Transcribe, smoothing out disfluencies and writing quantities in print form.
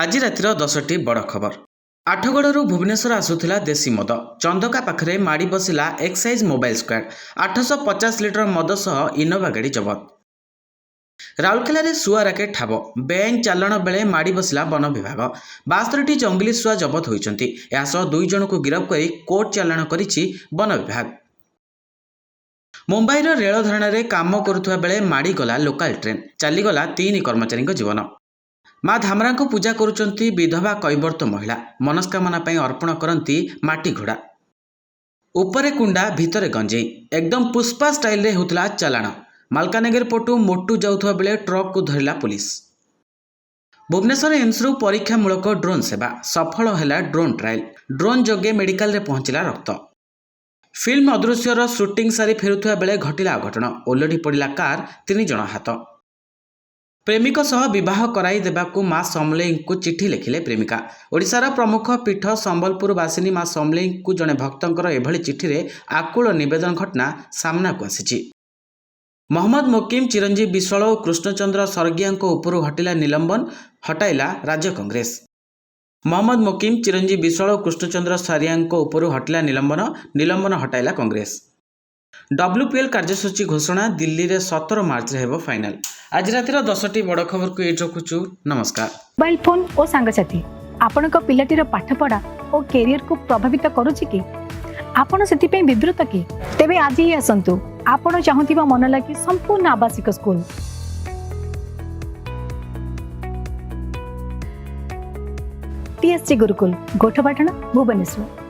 ଆଜି ରାତିର 10ଟି ବଡ଼ ଖବର। ଆଠଗଡ଼ରୁ ଭୁବନେଶ୍ୱର ଆସୁଥିଲା ଦେଶୀ ମଦ। ଚନ୍ଦକା ପାଖରେ ମାଡ଼ି ବସିଲା ଏକ୍ସାଇଜ୍ ମୋବାଇଲ ସ୍କ୍ୱାଡ୍। 850 ଲିଟର ମଦ ସହ ଇନୋଭା ଗାଡ଼ି ଜବତ। ରାଉରକେଲାରେ ଶୁଆ ରାକେଟ ଠାବ। ବେଆଇନ ଚାଲାଣ ବେଳେ ମାଡ଼ି ବସିଲା ବନ ବିଭାଗ। 72ଟି ଜଙ୍ଗଲି ଶୁଆ ଜବତ ହୋଇଛନ୍ତି। ଏହା ସହ 2 ଜଣଙ୍କୁ ଗିରଫ କରି କୋର୍ଟ ଚାଲାଣ କରିଛି ବନ ବିଭାଗ। ମୁମ୍ବାଇର ରେଳ ଧାରଣାରେ କାମ କରୁଥିବା ବେଳେ ମାଡ଼ିଗଲା ଲୋକାଲ ଟ୍ରେନ୍। ଚାଲିଗଲା 3 କର୍ମଚାରୀଙ୍କ ଜୀବନ। ମା ଧାମରାଙ୍କୁ ପୂଜା କରୁଛନ୍ତି ବିଧବା କୈବର୍ତ୍ତ ମହିଳା। ମନସ୍କାମନା ପାଇଁ ଅର୍ପଣ କରନ୍ତି ମାଟି ଘୋଡ଼ା। ଉପରେ କୁଣ୍ଡା ଭିତରେ ଗଞ୍ଜେଇ। ଏକଦମ ପୁଷ୍ପା ଷ୍ଟାଇଲରେ ହେଉଥିଲା ଚାଲାଣ। ମାଲକାନଗିରି ପଟୁ ମୋଟୁ ଯାଉଥିବା ବେଳେ ଟ୍ରକକୁ ଧରିଲା ପୁଲିସ। ଭୁବନେଶ୍ୱର ଏମ୍ସରୁ ପରୀକ୍ଷାମୂଳକ ଡ୍ରୋନ୍ ସେବା। ସଫଳ ହେଲା ଡ୍ରୋନ୍ ଟ୍ରାଏଲ୍। ଡ୍ରୋନ୍ ଯୋଗେ ମେଡିକାଲରେ ପହଞ୍ଚିଲା ରକ୍ତ। ଫିଲ୍ମ ଅଦୃଶ୍ୟର ସୁଟିଂ ସାରି ଫେରୁଥିବା ବେଳେ ଘଟିଲା ଅଘଟଣ। ଓଲଟି ପଡ଼ିଲା କାର୍, 3 ଜଣ ଆହତ। ପ୍ରେମିକ ସହ ବିବାହ କରାଇ ଦେବାକୁ ମା ସମଲେଇଙ୍କୁ ଚିଠି ଲେଖିଲେ ପ୍ରେମିକା। ଓଡ଼ିଶାର ପ୍ରମୁଖ ପୀଠ ସମ୍ବଲପୁର ବାସିନୀ ମା ସମଲେଇଙ୍କୁ ଜଣେ ଭକ୍ତଙ୍କର ଏଭଳି ଚିଠିରେ ଆକୁଳ ନିବେଦନ ଘଟଣା ସାମ୍ନାକୁ ଆସିଛି। ମହମ୍ମଦ ମୋକିମ, ଚିରଞ୍ଜୀବ ବିଶ୍ୱାଳ ଓ କୃଷ୍ଣଚନ୍ଦ୍ର ସରଗିଆଙ୍କ ଉପରୁ ହଟିଲା ନିଲମ୍ବନ, ହଟାଇଲା ରାଜ୍ୟ କଂଗ୍ରେସ। ମହମ୍ମଦ ମୋକିମ, ଚିରଞ୍ଜୀବ ବିଶ୍ୱାଳ ଓ କୃଷ୍ଣଚନ୍ଦ୍ର ସାରିଆଙ୍କ ଉପରୁ ହଟିଲା ନିଲମ୍ବନ ହଟାଇଲା କଂଗ୍ରେସ। WPL କାର୍ଯ୍ୟସୂଚୀ ଘୋଷଣା। ଦିଲ୍ଲୀରେ 17 ମାର୍ଚ୍ଚରେ ହେବ ଫାଇନାଲ। ଆଜି ରାତିର 10ଟି ବଡ଼ ଖବରକୁ ଏଇଠି ରଖୁଛୁ। ନମସ୍କାର। ମୋବାଇଲ ଫୋନ ଓ ସାଙ୍ଗସାଥୀ ଆପଣଙ୍କ ପିଲାଟିର ପାଠପଢ଼ା ଓ କ୍ୟାରିୟରକୁ ପ୍ରଭାବିତ କରୁଛି କି? ଆପଣ ସେଥିପାଇଁ ବିବ୍ରତ କି? ତେବେ ଆଜି ହିଁ ଆସନ୍ତୁ ଆପଣ ଚାହୁଁଥିବା ମନ ଲାଗି ସମ୍ପୂର୍ଣ୍ଣ ଆବାସିକ ସ୍କୁଲ। TSG ଗୁରୁକୁଲ, ଗୋଠପାଟଣା, ଭୁବନେଶ୍ୱର।